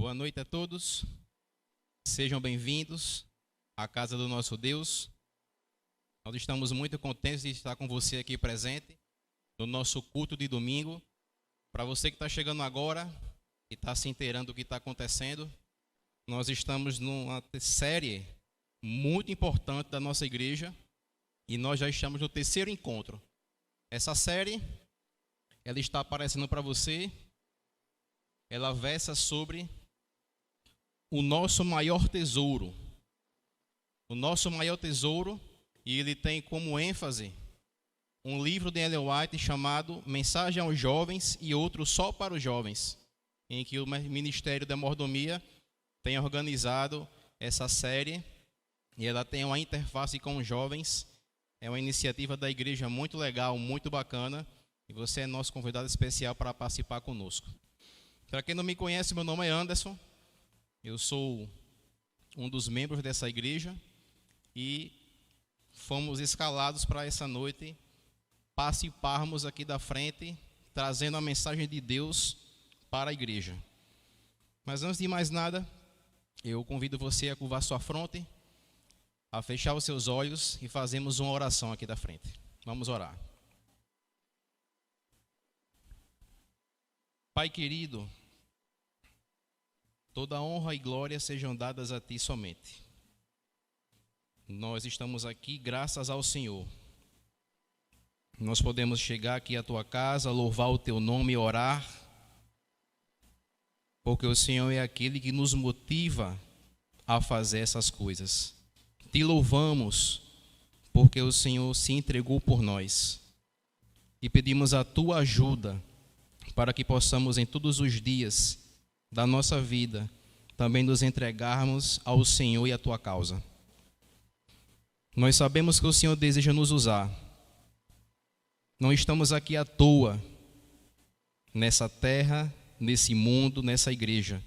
Boa noite a todos, sejam bem-vindos à casa do nosso Deus. Nós estamos muito contentes de estar com você aqui presente no nosso culto de domingo. Para você que está chegando agora e está se inteirando do que está acontecendo, nós estamos numa série muito importante da nossa igreja e nós já estamos no terceiro encontro. Essa série, ela está aparecendo para você, ela versa sobre o nosso maior tesouro. O nosso maior tesouro, e ele tem como ênfase um livro de Ellen White chamado Mensagem aos Jovens e outro só para os jovens, em que o Ministério da Mordomia tem organizado essa série e ela tem uma interface com os jovens. É uma iniciativa da igreja muito legal, muito bacana, e você é nosso convidado especial para participar conosco. Para quem não me conhece, meu nome é Anderson. Eu sou um dos membros dessa igreja e fomos escalados para essa noite participarmos aqui da frente, trazendo a mensagem de Deus para a igreja. Mas antes de mais nada, eu convido você a curvar sua fronte, a fechar os seus olhos e fazemos uma oração aqui da frente. Vamos orar. Pai querido, toda honra e glória sejam dadas a Ti somente. Nós estamos aqui graças ao Senhor. Nós podemos chegar aqui à Tua casa, louvar o Teu nome e orar, porque o Senhor é aquele que nos motiva a fazer essas coisas. Te louvamos, porque o Senhor se entregou por nós. E pedimos a Tua ajuda para que possamos em todos os dias da nossa vida, também nos entregarmos ao Senhor e à Tua causa. Nós sabemos que o Senhor deseja nos usar. Não estamos aqui à toa, nessa terra, nesse mundo, nessa igreja.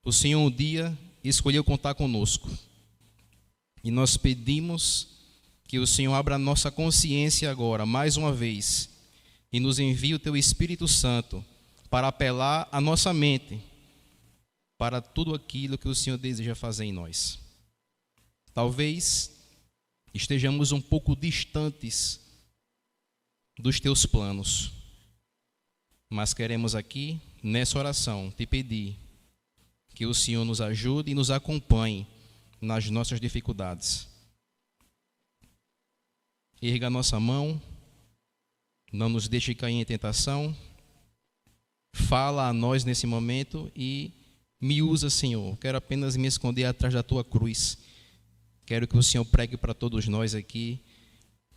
O Senhor um dia escolheu contar conosco. E nós pedimos que o Senhor abra a nossa consciência agora, mais uma vez, e nos envie o Teu Espírito Santo para apelar a nossa mente para tudo aquilo que o Senhor deseja fazer em nós. Talvez estejamos um pouco distantes dos Teus planos, mas queremos aqui, nessa oração, Te pedir que o Senhor nos ajude e nos acompanhe nas nossas dificuldades. Erga a nossa mão, não nos deixe cair em tentação, fala a nós nesse momento e me usa, Senhor. Quero apenas me esconder atrás da Tua cruz. Quero que o Senhor pregue para todos nós aqui,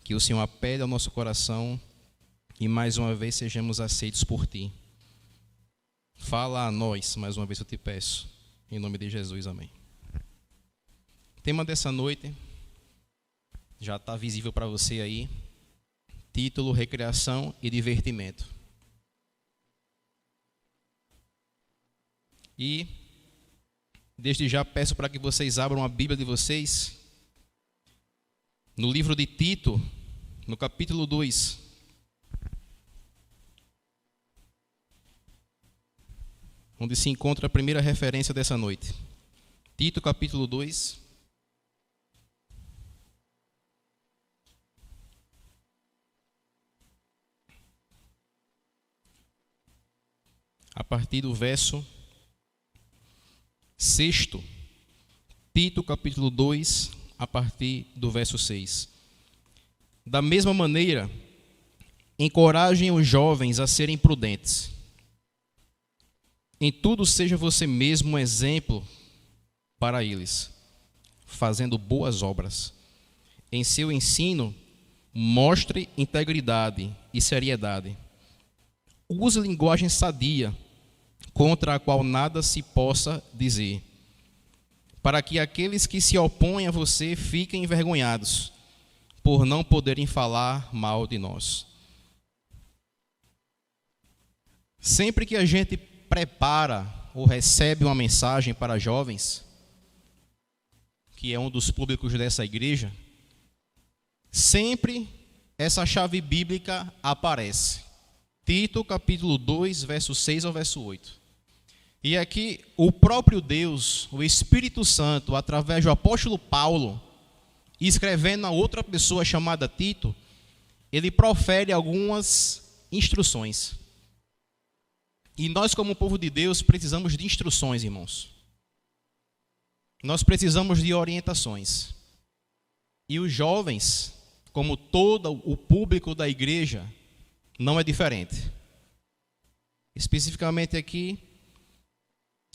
que o Senhor apele ao nosso coração e mais uma vez sejamos aceitos por Ti. Fala a nós, mais uma vez eu te peço, em nome de Jesus, amém. O tema dessa noite já está visível para você aí. Título: Recreação e Divertimento. E desde já peço para que vocês abram a Bíblia de vocês no livro de Tito, no capítulo 2. Onde se encontra a primeira referência dessa noite. Tito, capítulo 2. A partir do verso 6. Tito, capítulo 2, a partir do verso 6. Da mesma maneira, encorajem os jovens a serem prudentes. Em tudo seja você mesmo um exemplo para eles, fazendo boas obras. Em seu ensino, mostre integridade e seriedade. Use linguagem sadia, contra a qual nada se possa dizer, para que aqueles que se opõem a você fiquem envergonhados, por não poderem falar mal de nós. Sempre que a gente prepara ou recebe uma mensagem para jovens, que é um dos públicos dessa igreja, sempre essa chave bíblica aparece. Tito, capítulo 2, verso 6 ao verso 8. E aqui o próprio Deus, o Espírito Santo, através do apóstolo Paulo, escrevendo a outra pessoa chamada Tito, ele profere algumas instruções. E nós, como povo de Deus, precisamos de instruções, irmãos. Nós precisamos de orientações. E os jovens, como todo o público da igreja, não é diferente. Especificamente aqui,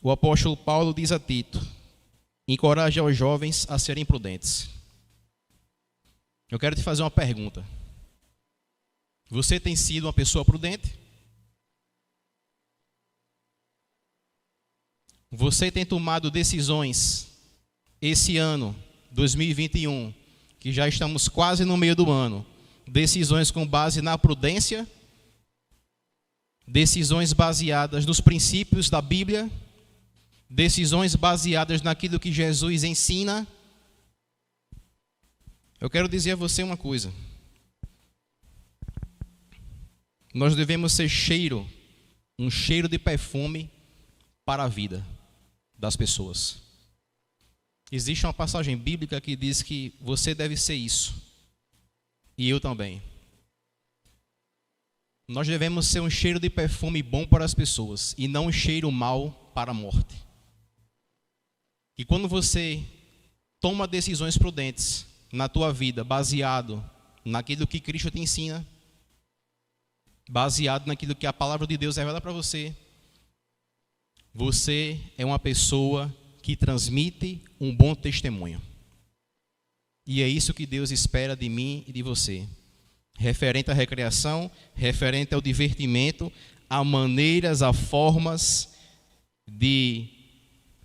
o apóstolo Paulo diz a Tito: encoraje os jovens a serem prudentes. Eu quero te fazer uma pergunta. Você tem sido uma pessoa prudente? Você tem tomado decisões esse ano, 2021, que já estamos quase no meio do ano, decisões com base na prudência, decisões baseadas nos princípios da Bíblia, decisões baseadas naquilo que Jesus ensina? Eu quero dizer a você uma coisa. Nós devemos ser um cheiro de perfume para a vida das pessoas. Existe uma passagem bíblica que diz que você deve ser isso, e eu também. Nós devemos ser um cheiro de perfume bom para as pessoas, e não um cheiro mau para a morte. E quando você toma decisões prudentes na tua vida, baseado naquilo que Cristo te ensina, baseado naquilo que a palavra de Deus revela para você, você é uma pessoa que transmite um bom testemunho. E é isso que Deus espera de mim e de você. Referente à recreação, referente ao divertimento, a maneiras, a formas de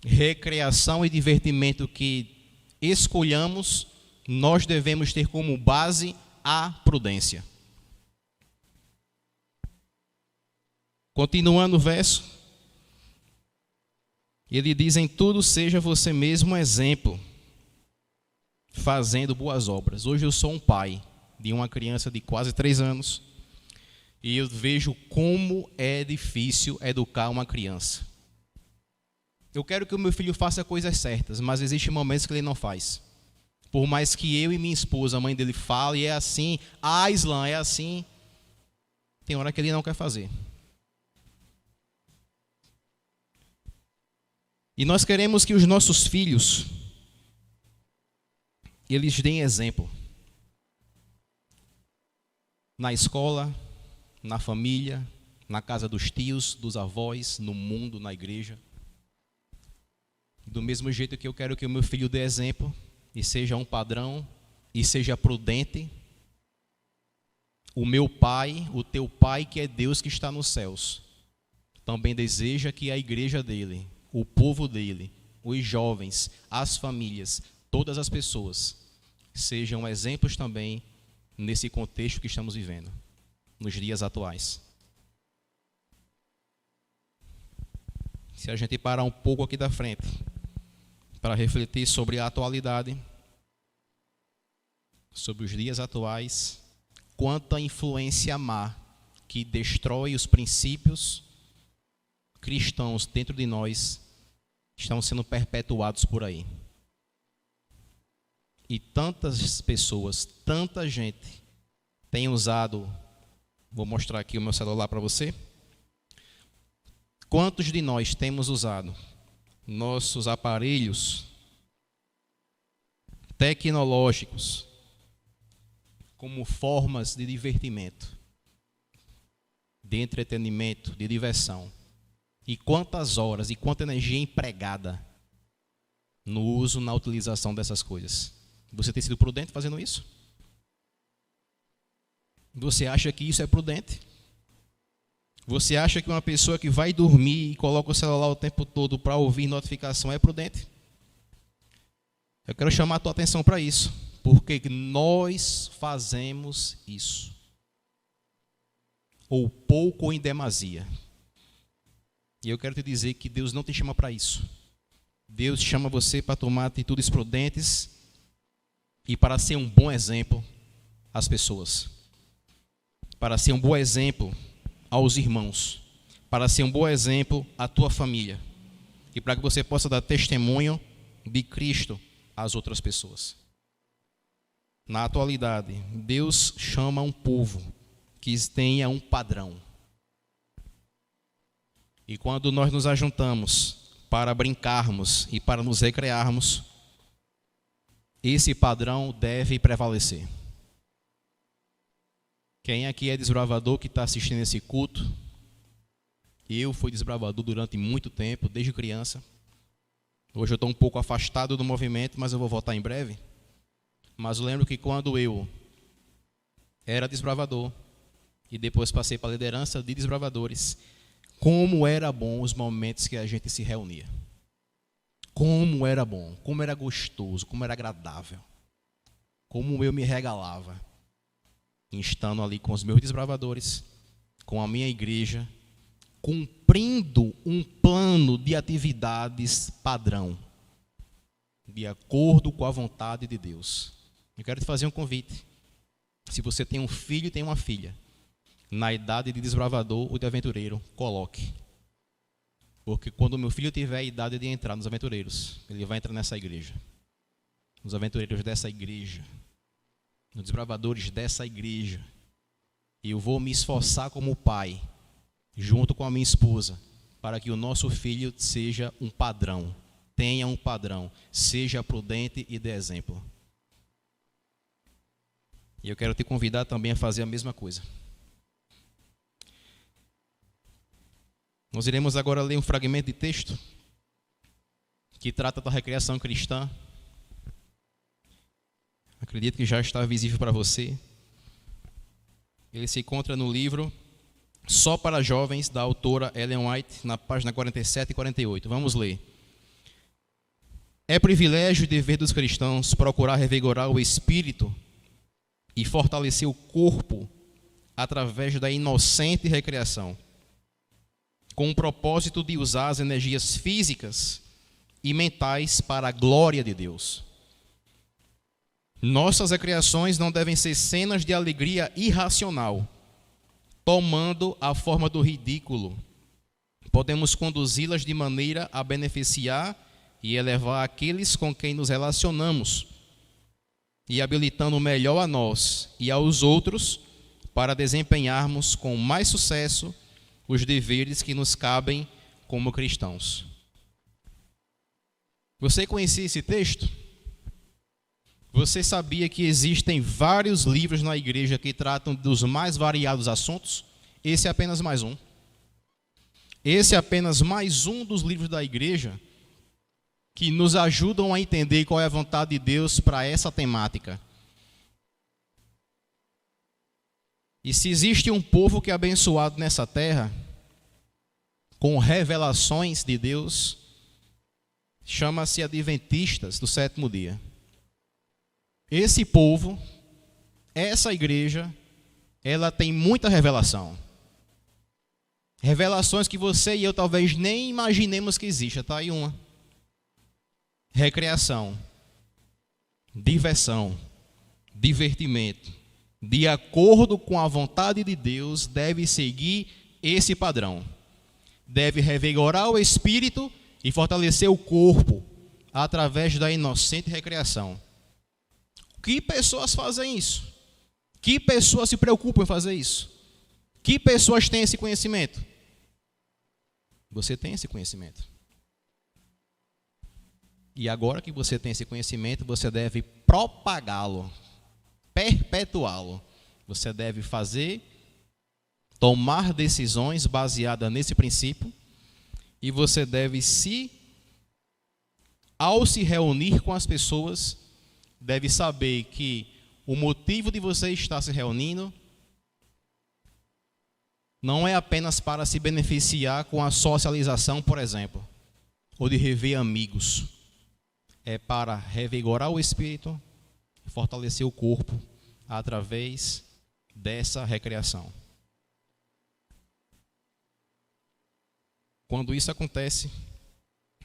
recreação e divertimento que escolhamos, nós devemos ter como base a prudência. Continuando o verso, ele diz: em tudo seja você mesmo um exemplo, fazendo boas obras. Hoje eu sou um pai de uma criança de quase 3 anos, e eu vejo como é difícil educar uma criança. Eu quero que o meu filho faça coisas certas, mas existem momentos que ele não faz. Por mais que eu e minha esposa, a mãe dele, fale, é assim, Islan, é assim, tem hora que ele não quer fazer. E nós queremos que os nossos filhos, eles deem exemplo. Na escola, na família, na casa dos tios, dos avós, no mundo, na igreja. Do mesmo jeito que eu quero que o meu filho dê exemplo e seja um padrão e seja prudente, o meu pai, o teu pai, que é Deus que está nos céus, também deseja que a igreja dele, o povo dele, os jovens, as famílias, todas as pessoas, sejam exemplos também nesse contexto que estamos vivendo, nos dias atuais. Se a gente parar um pouco aqui da frente, para refletir sobre a atualidade, sobre os dias atuais, quanta influência má que destrói os princípios cristãos dentro de nós estão sendo perpetuados por aí. E tantas pessoas, tanta gente tem usado, vou mostrar aqui o meu celular para você. Quantos de nós temos usado nossos aparelhos tecnológicos como formas de divertimento, de entretenimento, de diversão? E quantas horas e quanta energia empregada no uso, na utilização dessas coisas? Você tem sido prudente fazendo isso? Você acha que isso é prudente? Você acha que uma pessoa que vai dormir e coloca o celular o tempo todo para ouvir notificação é prudente? Eu quero chamar a tua atenção para isso, porque nós fazemos isso, ou pouco ou em demasia. E eu quero te dizer que Deus não te chama para isso. Deus chama você para tomar atitudes prudentes e para ser um bom exemplo às pessoas, para ser um bom exemplo aos irmãos, para ser um bom exemplo à tua família. e para que você possa dar testemunho de Cristo às outras pessoas. Na atualidade, Deus chama um povo que tenha um padrão. E quando nós nos ajuntamos para brincarmos e para nos recrearmos, esse padrão deve prevalecer. Quem aqui é desbravador que está assistindo esse culto? Eu fui desbravador durante muito tempo, desde criança. Hoje eu estou um pouco afastado do movimento, mas eu vou voltar em breve. Mas eu lembro que quando eu era desbravador e depois passei para a liderança de desbravadores, como era bom os momentos que a gente se reunia. Como era bom, como era gostoso, como era agradável. Como eu me regalava, estando ali com os meus desbravadores, com a minha igreja, cumprindo um plano de atividades padrão, de acordo com a vontade de Deus. Eu quero te fazer um convite. Se você tem um filho e tem uma filha, na idade de desbravador ou de aventureiro, coloque. Porque quando o meu filho tiver a idade de entrar nos aventureiros, ele vai entrar nessa igreja. Nos aventureiros dessa igreja. Nos desbravadores dessa igreja. E eu vou me esforçar como pai, junto com a minha esposa, para que o nosso filho seja um padrão. Tenha um padrão. Seja prudente e dê exemplo. E eu quero te convidar também a fazer a mesma coisa. Nós iremos agora ler um fragmento de texto que trata da recreação cristã. Acredito que já está visível para você. Ele se encontra no livro Só para Jovens, da autora Ellen White, na página 47 e 48. Vamos ler. É privilégio e dever dos cristãos procurar revigorar o espírito e fortalecer o corpo através da inocente recreação, com o propósito de usar as energias físicas e mentais para a glória de Deus. Nossas recreações não devem ser cenas de alegria irracional, tomando a forma do ridículo. Podemos conduzi-las de maneira a beneficiar e elevar aqueles com quem nos relacionamos, e habilitando melhor a nós e aos outros para desempenharmos com mais sucesso os deveres que nos cabem como cristãos. Você conhecia esse texto? Você sabia que existem vários livros na igreja que tratam dos mais variados assuntos? Esse é apenas mais um. Esse é apenas mais um dos livros da igreja que nos ajudam a entender qual é a vontade de Deus para essa temática. E se existe um povo que é abençoado nessa terra, com revelações de Deus, chama-se adventistas do sétimo dia. Esse povo, essa igreja, ela tem muita revelação. Revelações que você e eu talvez nem imaginemos que exista. Está aí uma. Recreação, diversão, divertimento, de acordo com a vontade de Deus, deve seguir esse padrão. Deve revigorar o espírito e fortalecer o corpo através da inocente recreação. Que pessoas fazem isso? Que pessoas se preocupam em fazer isso? Que pessoas têm esse conhecimento? Você tem esse conhecimento. E agora que você tem esse conhecimento, você deve propagá-lo, perpetuá-lo. Você deve tomar decisões baseadas nesse princípio, e você deve ao se reunir com as pessoas, deve saber que o motivo de você estar se reunindo não é apenas para se beneficiar com a socialização, por exemplo, ou de rever amigos. É para revigorar o espírito e fortalecer o corpo através dessa recreação. Quando isso acontece,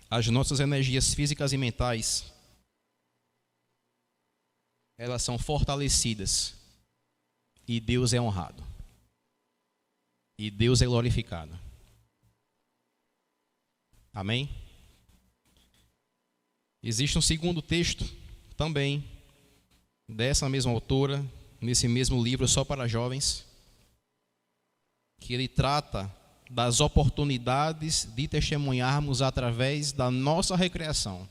as nossas energias físicas e mentais, elas são fortalecidas e Deus é honrado. E Deus é glorificado. Amém? Existe um segundo texto, também, dessa mesma autora, nesse mesmo livro, Só para Jovens, que ele trata das oportunidades de testemunharmos através da nossa recreação.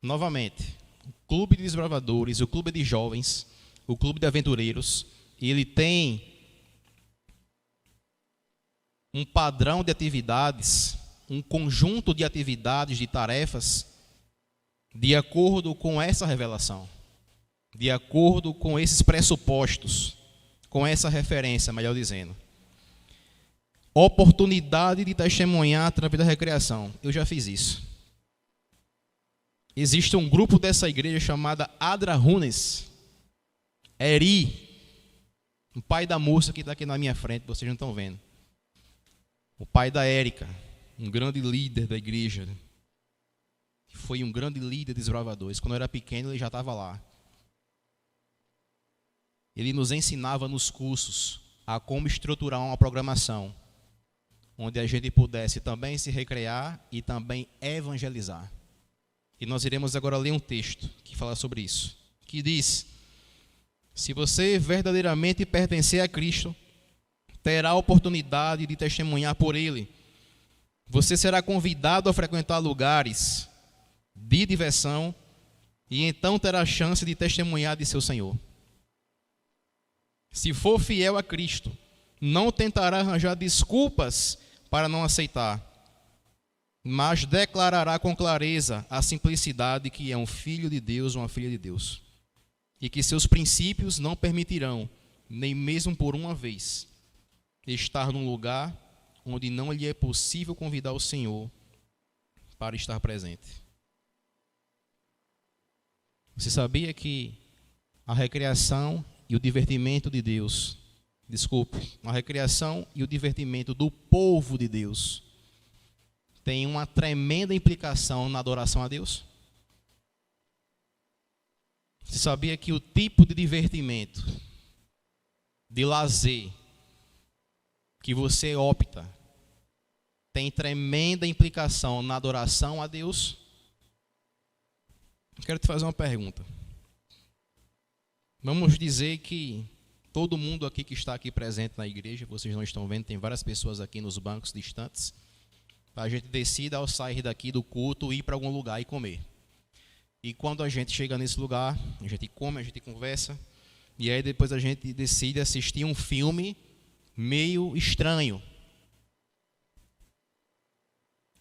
Novamente, o Clube de Desbravadores, o Clube de Jovens, o Clube de Aventureiros, ele tem um padrão de atividades, um conjunto de atividades, de tarefas, de acordo com essa revelação, de acordo com esses pressupostos, com essa referência, melhor dizendo. Oportunidade de testemunhar através da recreação. Eu já fiz isso. Existe um grupo dessa igreja chamada Adrahunes. Eri, o pai da moça que está aqui na minha frente, vocês não estão vendo. O pai da Érica, um grande líder da igreja. Foi um grande líder de desbravadores. Quando eu era pequeno, ele já estava lá. Ele nos ensinava nos cursos a como estruturar uma programação, onde a gente pudesse também se recrear e também evangelizar. E nós iremos agora ler um texto que fala sobre isso, que diz: se você verdadeiramente pertencer a Cristo, terá a oportunidade de testemunhar por Ele. Você será convidado a frequentar lugares de diversão e então terá a chance de testemunhar de seu Senhor. Se for fiel a Cristo, não tentará arranjar desculpas para não aceitar, mas declarará com clareza a simplicidade que é um filho de Deus, uma filha de Deus, e que seus princípios não permitirão, nem mesmo por uma vez, estar num lugar onde não lhe é possível convidar o Senhor para estar presente. Você sabia que a recreação e o divertimento de Deus, a recreação e o divertimento do povo de Deus tem uma tremenda implicação na adoração a Deus? Você sabia que o tipo de divertimento, de lazer, que você opta, tem tremenda implicação na adoração a Deus? Eu quero te fazer uma pergunta. Vamos dizer que todo mundo aqui que está aqui presente na igreja, vocês não estão vendo, tem várias pessoas aqui nos bancos distantes, a gente decida ao sair daqui do culto ir para algum lugar e comer. E quando a gente chega nesse lugar, a gente come, a gente conversa, e aí depois a gente decide assistir um filme meio estranho.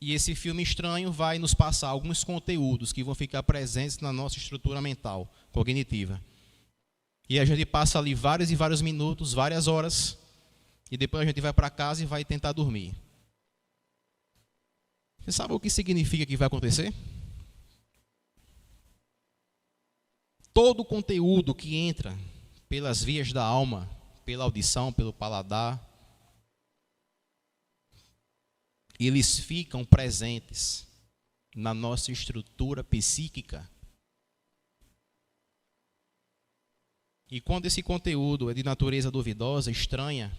E esse filme estranho vai nos passar alguns conteúdos que vão ficar presentes na nossa estrutura mental, cognitiva. E a gente passa ali vários e vários minutos, várias horas, e depois a gente vai para casa e vai tentar dormir. Você sabe o que significa que vai acontecer? Todo o conteúdo que entra pelas vias da alma, pela audição, pelo paladar, eles ficam presentes na nossa estrutura psíquica. E quando esse conteúdo é de natureza duvidosa, estranha,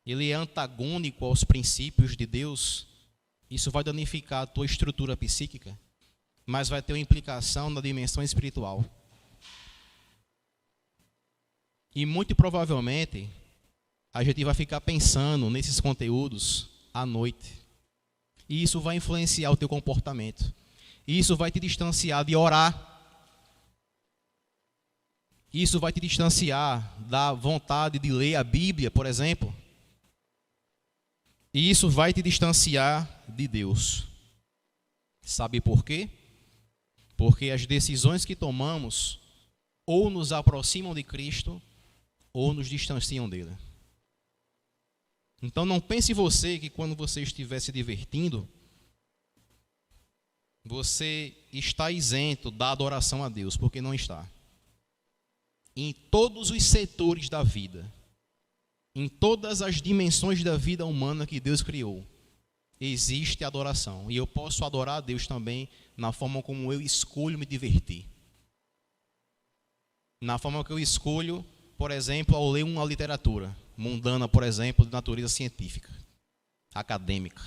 ele é antagônico aos princípios de Deus, isso vai danificar a tua estrutura psíquica, mas vai ter uma implicação na dimensão espiritual. E muito provavelmente, a gente vai ficar pensando nesses conteúdos à noite. E isso vai influenciar o teu comportamento. E isso vai te distanciar de orar. Isso vai te distanciar da vontade de ler a Bíblia, por exemplo. E isso vai te distanciar de Deus. Sabe por quê? Porque as decisões que tomamos ou nos aproximam de Cristo ou nos distanciam dele. Então não pense você que quando você estiver se divertindo, você está isento da adoração a Deus, porque não está. Em todos os setores da vida, em todas as dimensões da vida humana que Deus criou, existe adoração. E eu posso adorar a Deus também na forma como eu escolho me divertir. Na forma que eu escolho, por exemplo, ao ler uma literatura mundana, por exemplo, de natureza científica, acadêmica.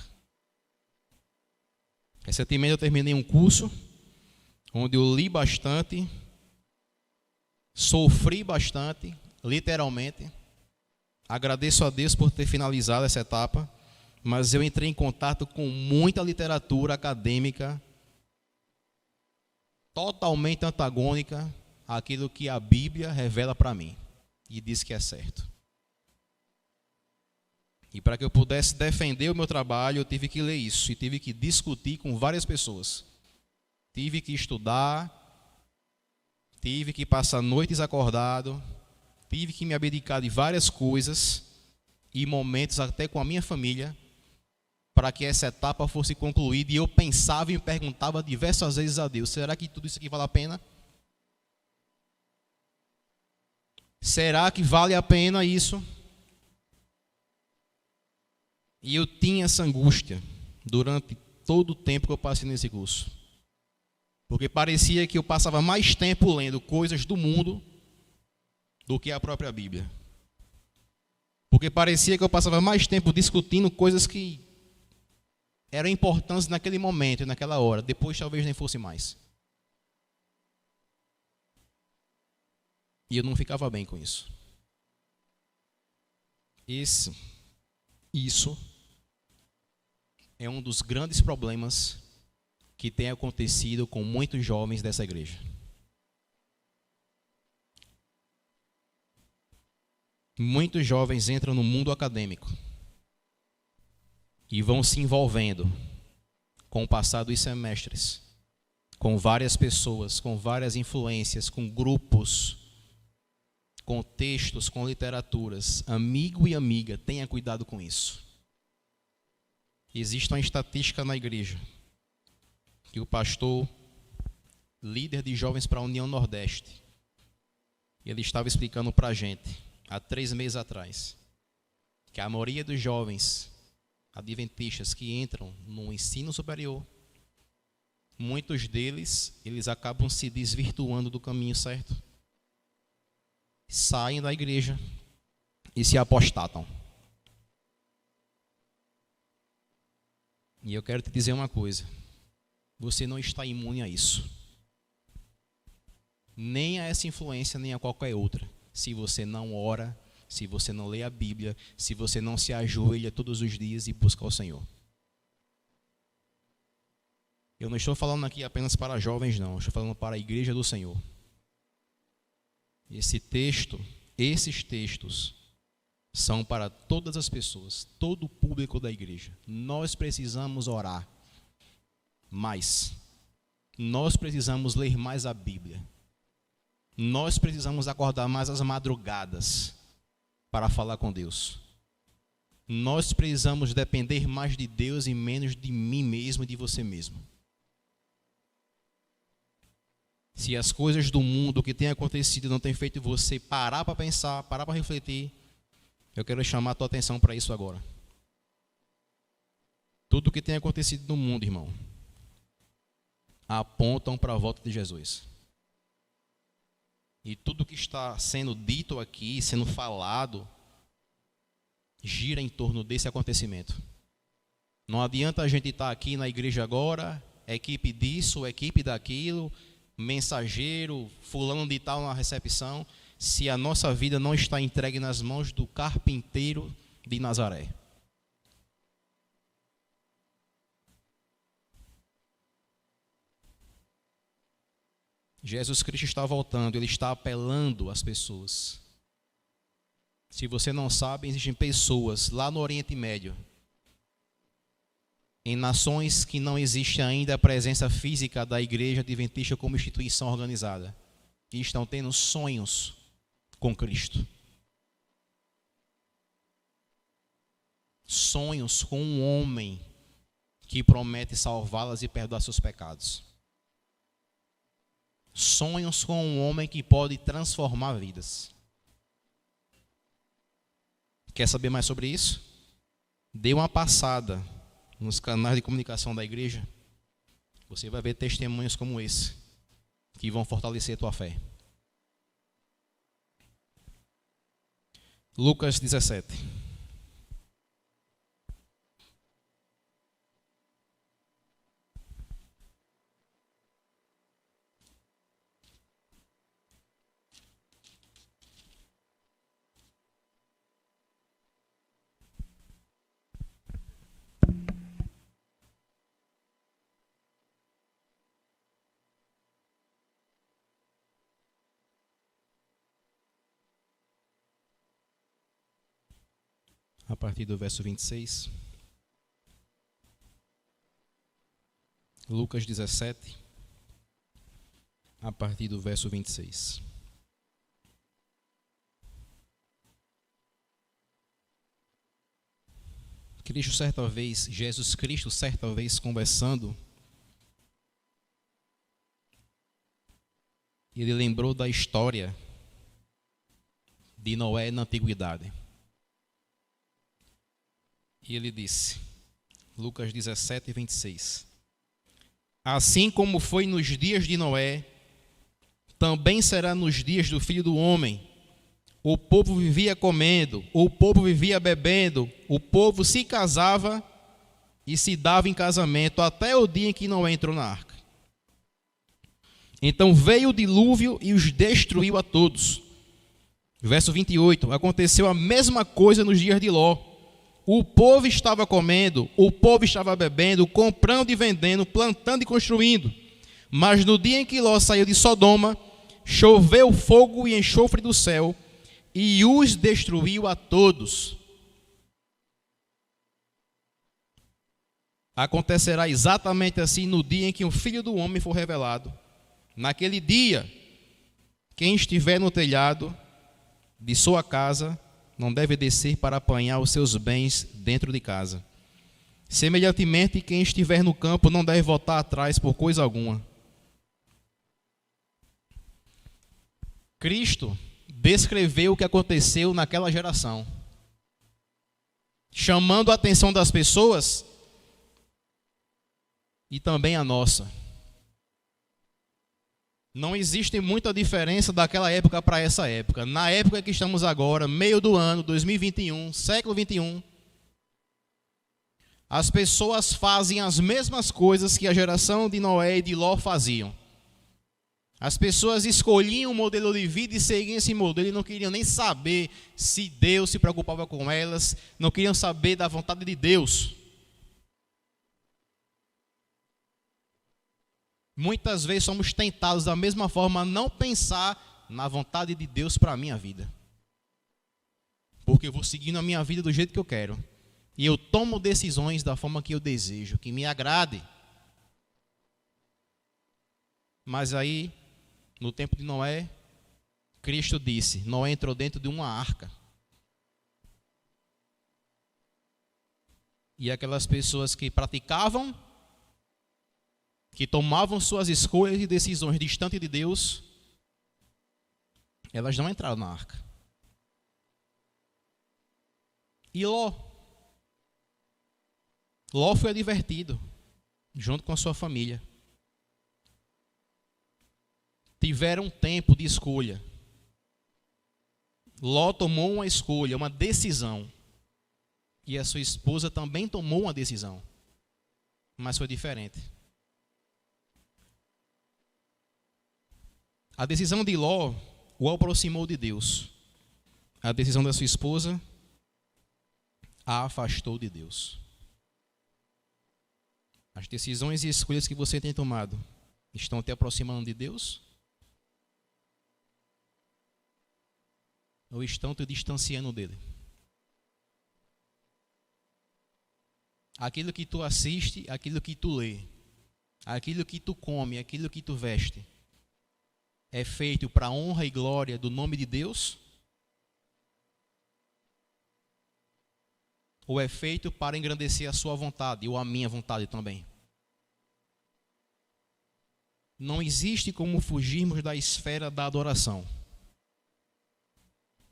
Recentemente eu terminei um curso onde eu li bastante, sofri bastante, literalmente. Agradeço a Deus por ter finalizado essa etapa, mas eu entrei em contato com muita literatura acadêmica totalmente antagônica àquilo que a Bíblia revela para mim e diz que é certo. E para que eu pudesse defender o meu trabalho, eu tive que ler isso e tive que discutir com várias pessoas. Tive que estudar, tive que passar noites acordado, tive que me abdicar de várias coisas e momentos até com a minha família para que essa etapa fosse concluída. E eu pensava e me perguntava diversas vezes a Deus: será que tudo isso aqui vale a pena? Será que vale a pena isso? E eu tinha essa angústia durante todo o tempo que eu passei nesse curso. Porque parecia que eu passava mais tempo lendo coisas do mundo do que a própria Bíblia. Porque parecia que eu passava mais tempo discutindo coisas que eram importantes naquele momento, naquela hora. Depois talvez nem fosse mais. E eu não ficava bem com isso. Isso é um dos grandes problemas que tem acontecido com muitos jovens dessa igreja. Muitos jovens entram no mundo acadêmico e vão se envolvendo com o passar dos semestres, com várias pessoas, com várias influências, com grupos, com textos, com literaturas. Amigo e amiga, tenha cuidado com isso. Existe uma estatística na igreja que o pastor, líder de jovens para a União Nordeste, ele estava explicando para a gente, há 3 meses atrás, que a maioria dos jovens adventistas que entram no ensino superior, muitos deles, eles acabam se desvirtuando do caminho certo, saem da igreja e se apostatam. E eu quero te dizer uma coisa: você não está imune a isso, nem a essa influência, nem a qualquer outra, se você não ora, se você não lê a Bíblia, se você não se ajoelha todos os dias e busca o Senhor. Eu não estou falando aqui apenas para jovens, não, estou falando para a igreja do Senhor. Esses textos são para todas as pessoas, todo o público da igreja. Nós precisamos orar mais. Nós precisamos ler mais a Bíblia. Nós precisamos acordar mais às madrugadas para falar com Deus. Nós precisamos depender mais de Deus e menos de mim mesmo e de você mesmo. Se as coisas do mundo que tem acontecido não tem feito você parar para pensar, parar para refletir, eu quero chamar a tua atenção para isso agora. Tudo o que tem acontecido no mundo, irmão, apontam para a volta de Jesus. E tudo que está sendo dito aqui, sendo falado, gira em torno desse acontecimento. Não adianta a gente estar aqui na igreja agora, equipe disso, equipe daquilo, mensageiro, fulano de tal na recepção, se a nossa vida não está entregue nas mãos do carpinteiro de Nazaré. Jesus Cristo está voltando, Ele está apelando às pessoas. Se você não sabe, existem pessoas lá no Oriente Médio, em nações que não existe ainda a presença física da Igreja Adventista como instituição organizada, e estão tendo sonhos com Cristo. Sonhos com um homem que promete salvá-las e perdoar seus pecados. Sonhos com um homem que pode transformar vidas. Quer saber mais sobre isso? Dê uma passada nos canais de comunicação da igreja. Você vai ver testemunhos como esse, que vão fortalecer a tua fé. Lucas 17. a partir do verso 26. Lucas 17, a partir do verso 26. Jesus Cristo, certa vez, conversando, ele lembrou da história de Noé na antiguidade. E ele disse, Lucas 17, 26. Assim como foi nos dias de Noé, também será nos dias do Filho do Homem. O povo vivia comendo, o povo vivia bebendo, o povo se casava e se dava em casamento até o dia em que Noé entrou na arca. Então veio o dilúvio e os destruiu a todos. Verso 28, aconteceu a mesma coisa nos dias de Ló. O povo estava comendo, o povo estava bebendo, comprando e vendendo, plantando e construindo. Mas no dia em que Ló saiu de Sodoma, choveu fogo e enxofre do céu e os destruiu a todos. Acontecerá exatamente assim no dia em que o Filho do Homem for revelado. Naquele dia, quem estiver no telhado de sua casa não deve descer para apanhar os seus bens dentro de casa. Semelhantemente, quem estiver no campo não deve voltar atrás por coisa alguma. Cristo descreveu o que aconteceu naquela geração, chamando a atenção das pessoas e também a nossa. Não existe muita diferença daquela época para essa época. Na época que estamos agora, meio do ano, 2021, século 21, as pessoas fazem as mesmas coisas que a geração de Noé e de Ló faziam. As pessoas escolhiam um modelo de vida e seguiam esse modelo e não queriam nem saber se Deus se preocupava com elas, não queriam saber da vontade de Deus. Muitas vezes somos tentados da mesma forma a não pensar na vontade de Deus para a minha vida. Porque eu vou seguindo a minha vida do jeito que eu quero. E eu tomo decisões da forma que eu desejo, que me agrade. Mas aí, no tempo de Noé, Cristo disse, Noé entrou dentro de uma arca. E aquelas pessoas que praticavam, que tomavam suas escolhas e decisões distante de Deus, elas não entraram na arca. E Ló foi advertido, junto com a sua família. Tiveram um tempo de escolha. Ló tomou uma escolha, uma decisão. E a sua esposa também tomou uma decisão. Mas foi diferente. A decisão de Ló o aproximou de Deus. A decisão da sua esposa a afastou de Deus. As decisões e escolhas que você tem tomado estão te aproximando de Deus? Ou estão te distanciando dele? Aquilo que tu assiste, aquilo que tu lê, aquilo que tu come, aquilo que tu veste, é feito para a honra e glória do nome de Deus? Ou é feito para engrandecer a sua vontade ou a minha vontade também? Não existe como fugirmos da esfera da adoração.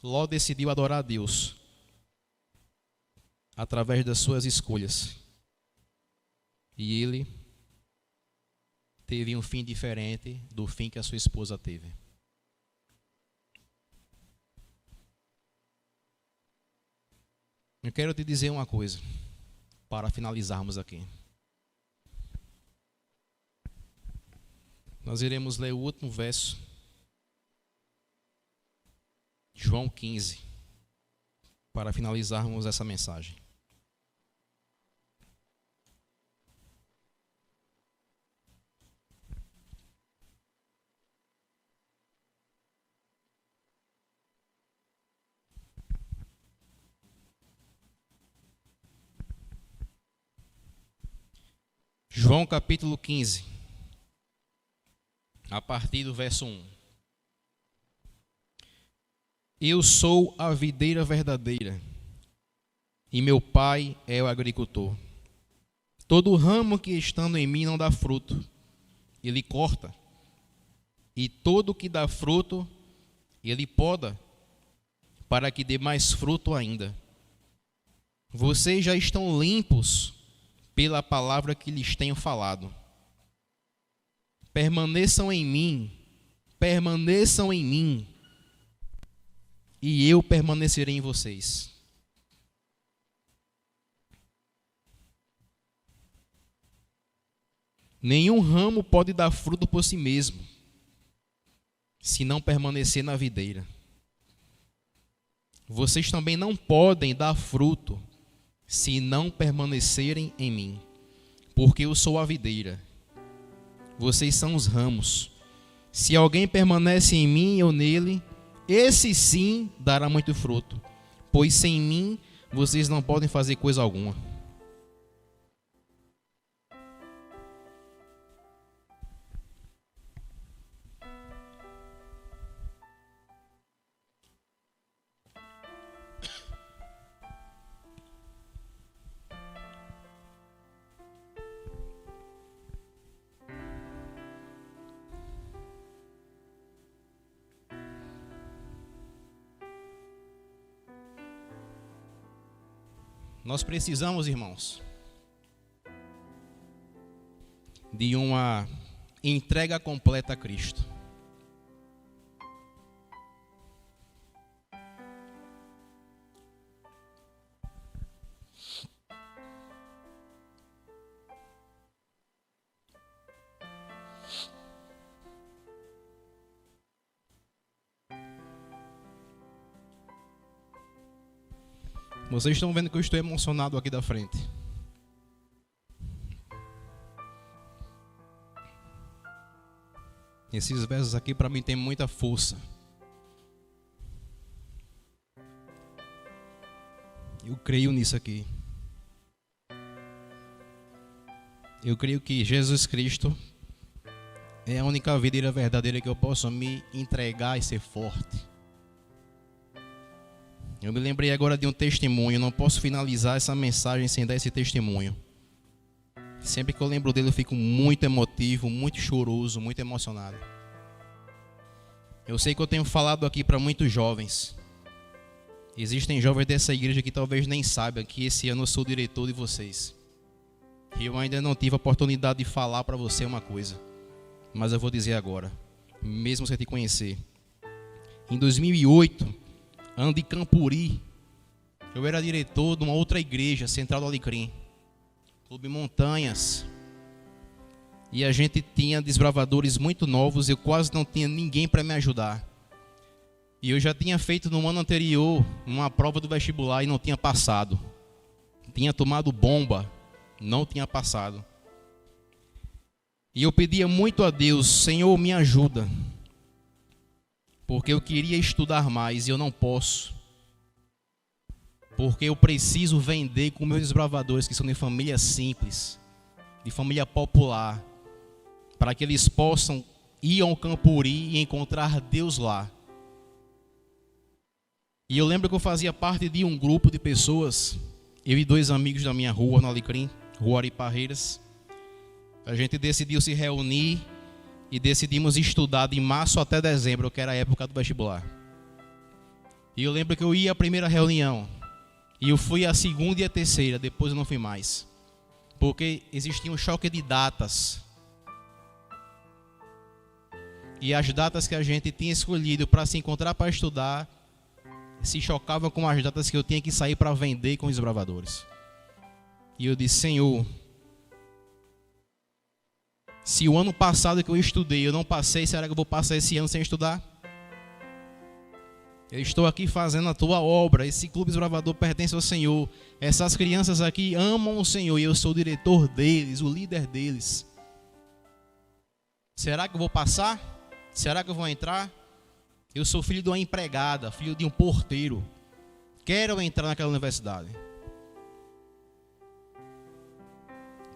Ló decidiu adorar a Deus através das suas escolhas. E ele teve um fim diferente do fim que a sua esposa teve. Eu quero te dizer uma coisa, para finalizarmos aqui. Nós iremos ler o último verso, João 15, para finalizarmos essa mensagem. João capítulo 15, a partir do verso 1. Eu sou a videira verdadeira, e meu pai é o agricultor. Todo ramo que estando em mim não dá fruto, ele corta, e todo que dá fruto, ele poda, para que dê mais fruto ainda. Vocês já estão limpos pela palavra que lhes tenho falado. Permaneçam em mim, e eu permanecerei em vocês. Nenhum ramo pode dar fruto por si mesmo, se não permanecer na videira. Vocês também não podem dar fruto, se não permanecerem em mim, porque eu sou a videira. Vocês são os ramos. Se alguém permanece em mim e eu nele, esse sim dará muito fruto, pois sem mim vocês não podem fazer coisa alguma. Nós precisamos, irmãos, de uma entrega completa a Cristo. Vocês estão vendo que eu estou emocionado aqui da frente. Esses versos aqui para mim tem muita força. Eu creio nisso aqui. Eu creio que Jesus Cristo é a única videira verdadeira que eu posso me entregar e ser forte. Eu me lembrei agora de um testemunho. Não posso finalizar essa mensagem sem dar esse testemunho. Sempre que eu lembro dele eu fico muito emotivo, muito choroso, muito emocionado. Eu sei que eu tenho falado aqui para muitos jovens. Existem jovens dessa igreja que talvez nem saibam que esse ano eu sou diretor de vocês. E eu ainda não tive a oportunidade de falar para você uma coisa. Mas eu vou dizer agora, mesmo sem te conhecer. Em 2008... ano de Campuri, eu era diretor de uma outra igreja, Central do Alecrim, Clube Montanhas, e a gente tinha desbravadores muito novos, eu quase não tinha ninguém para me ajudar, e eu já tinha feito no ano anterior uma prova do vestibular e não tinha passado, tinha tomado bomba, não tinha passado, e eu pedia muito a Deus, Senhor, me ajuda, porque eu queria estudar mais e eu não posso. Porque eu preciso vender com meus desbravadores que são de família simples, de família popular, para que eles possam ir ao Campuri e encontrar Deus lá. E eu lembro que eu fazia parte de um grupo de pessoas, eu e 2 amigos da minha rua, no Alecrim, Rua Ari Parreiras. A gente decidiu se reunir e decidimos estudar de março até dezembro, que era a época do vestibular. E eu lembro que eu ia à primeira reunião, e eu fui à segunda e à terceira, depois eu não fui mais. Porque existia um choque de datas. E as datas que a gente tinha escolhido para se encontrar para estudar, se chocavam com as datas que eu tinha que sair para vender com os desbravadores. E eu disse, Senhor, se o ano passado que eu estudei eu não passei, será que eu vou passar esse ano sem estudar? Eu estou aqui fazendo a tua obra, esse clube desbravador pertence ao Senhor. Essas crianças aqui amam o Senhor e eu sou o diretor deles, o líder deles. Será que eu vou passar? Será que eu vou entrar? Eu sou filho de uma empregada, filho de um porteiro. Quero entrar naquela universidade.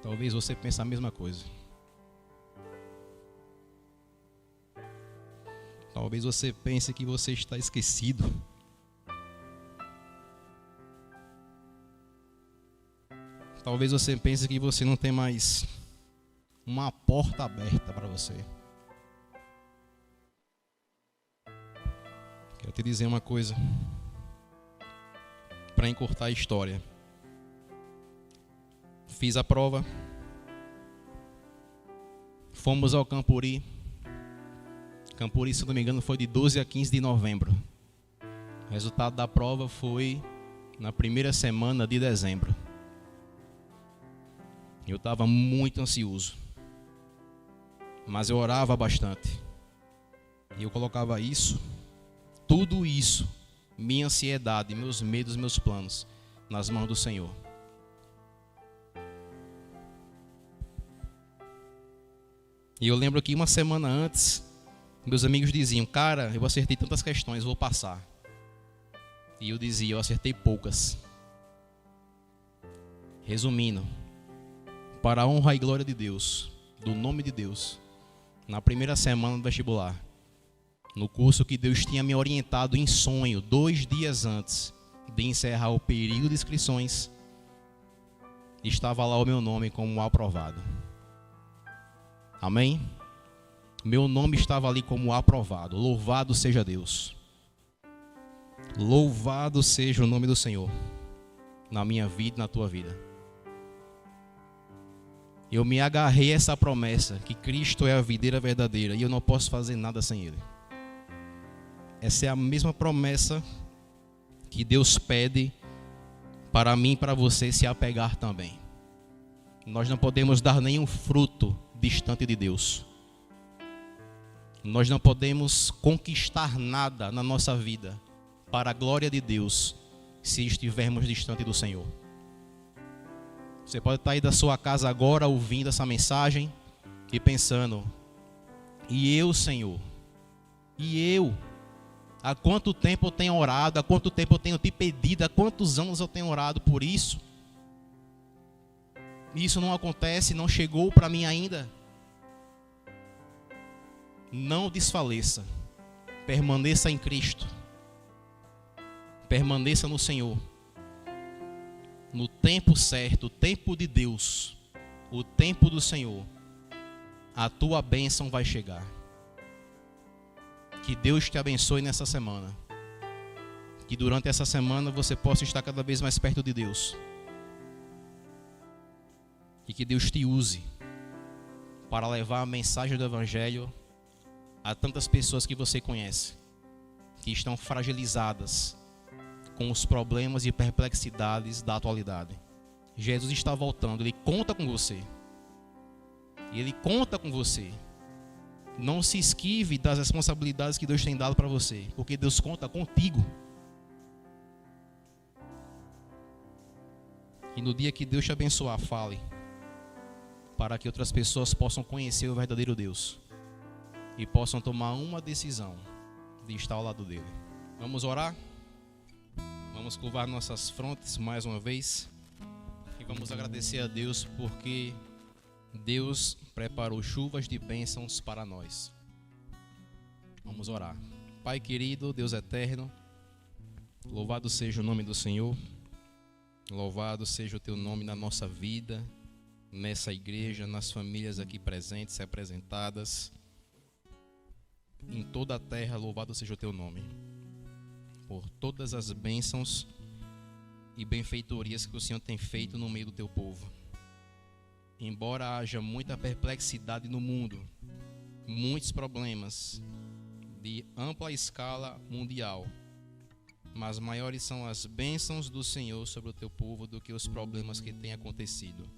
Talvez você pense a mesma coisa. Talvez você pense que você está esquecido. Talvez você pense que você não tem mais uma porta aberta para você. Quero te dizer uma coisa, para encurtar a história. Fiz a prova, fomos ao Campuri. Campuri, se não me engano, foi de 12 a 15 de novembro. O resultado da prova foi na primeira semana de dezembro. Eu estava muito ansioso, mas eu orava bastante. E eu colocava tudo isso, minha ansiedade, meus medos, meus planos, nas mãos do Senhor. E eu lembro que uma semana antes, meus amigos diziam: cara, eu acertei tantas questões, vou passar. E eu dizia: eu acertei poucas. Resumindo, para a honra e glória de Deus, do nome de Deus, na primeira semana do vestibular, no curso que Deus tinha me orientado em sonho, 2 dias antes de encerrar o período de inscrições, estava lá o meu nome como aprovado. Amém? Meu nome estava ali como aprovado. Louvado seja Deus. Louvado seja o nome do Senhor na minha vida e na tua vida. Eu me agarrei a essa promessa que Cristo é a videira verdadeira e eu não posso fazer nada sem Ele. Essa é a mesma promessa que Deus pede para mim e para você se apegar também. Nós não podemos dar nenhum fruto distante de Deus. Nós não podemos conquistar nada na nossa vida para a glória de Deus se estivermos distante do Senhor. Você pode estar aí da sua casa agora ouvindo essa mensagem e pensando: e eu, Senhor? E eu? Há quanto tempo eu tenho orado? Há quanto tempo eu tenho te pedido? Há quantos anos eu tenho orado por isso? E isso não acontece, não chegou para mim ainda. Não desfaleça. Permaneça em Cristo. Permaneça no Senhor. No tempo certo, o tempo de Deus, o tempo do Senhor, a tua bênção vai chegar. Que Deus te abençoe nessa semana. Que durante essa semana você possa estar cada vez mais perto de Deus. E que Deus te use para levar a mensagem do Evangelho a tantas pessoas que você conhece, que estão fragilizadas com os problemas e perplexidades da atualidade. Jesus está voltando, Ele conta com você. Ele conta com você. Não se esquive das responsabilidades que Deus tem dado para você, porque Deus conta contigo. E no dia que Deus te abençoar, fale, para que outras pessoas possam conhecer o verdadeiro Deus e possam tomar uma decisão de estar ao lado dele. Vamos orar? Vamos curvar nossas frontes mais uma vez e vamos agradecer a Deus porque Deus preparou chuvas de bênçãos para nós. Vamos orar. Pai querido, Deus eterno, louvado seja o nome do Senhor, louvado seja o teu nome na nossa vida, nessa igreja, nas famílias aqui presentes e apresentadas, em toda a terra, louvado seja o teu nome, por todas as bênçãos e benfeitorias que o Senhor tem feito no meio do teu povo. Embora haja muita perplexidade no mundo, muitos problemas de ampla escala mundial, mas maiores são as bênçãos do Senhor sobre o teu povo do que os problemas que têm acontecido.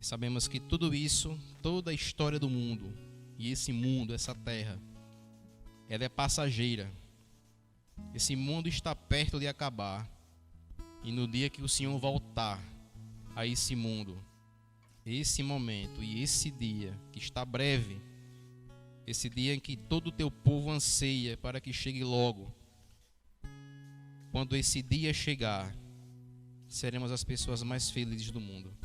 Sabemos que tudo isso, toda a história do mundo, e esse mundo, essa terra, ela é passageira. Esse mundo está perto de acabar. E no dia que o Senhor voltar a esse mundo, esse momento e esse dia que está breve, esse dia em que todo o teu povo anseia para que chegue logo, quando esse dia chegar, seremos as pessoas mais felizes do mundo.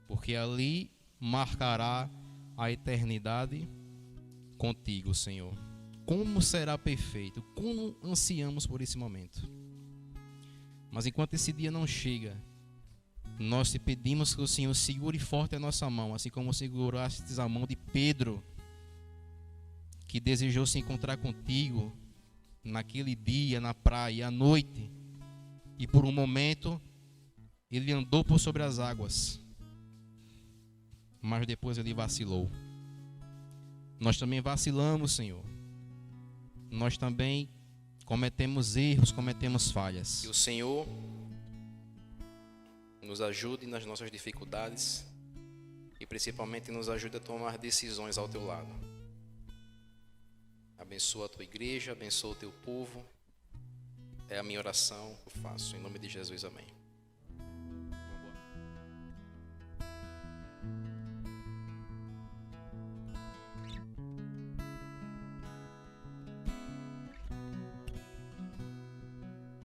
porque ali marcará a eternidade contigo, Senhor. Como será perfeito, como ansiamos por esse momento. Mas enquanto esse dia não chega, nós te pedimos que o Senhor segure forte a nossa mão, assim como segurastes a mão de Pedro, que desejou se encontrar contigo naquele dia, na praia, à noite, e por um momento ele andou por sobre as águas, mas depois ele vacilou. Nós também vacilamos, Senhor. Nós também cometemos erros, cometemos falhas. Que o Senhor nos ajude nas nossas dificuldades e principalmente nos ajude a tomar decisões ao teu lado. Abençoa a tua igreja, abençoa o teu povo. É a minha oração que eu faço. Em nome de Jesus, amém.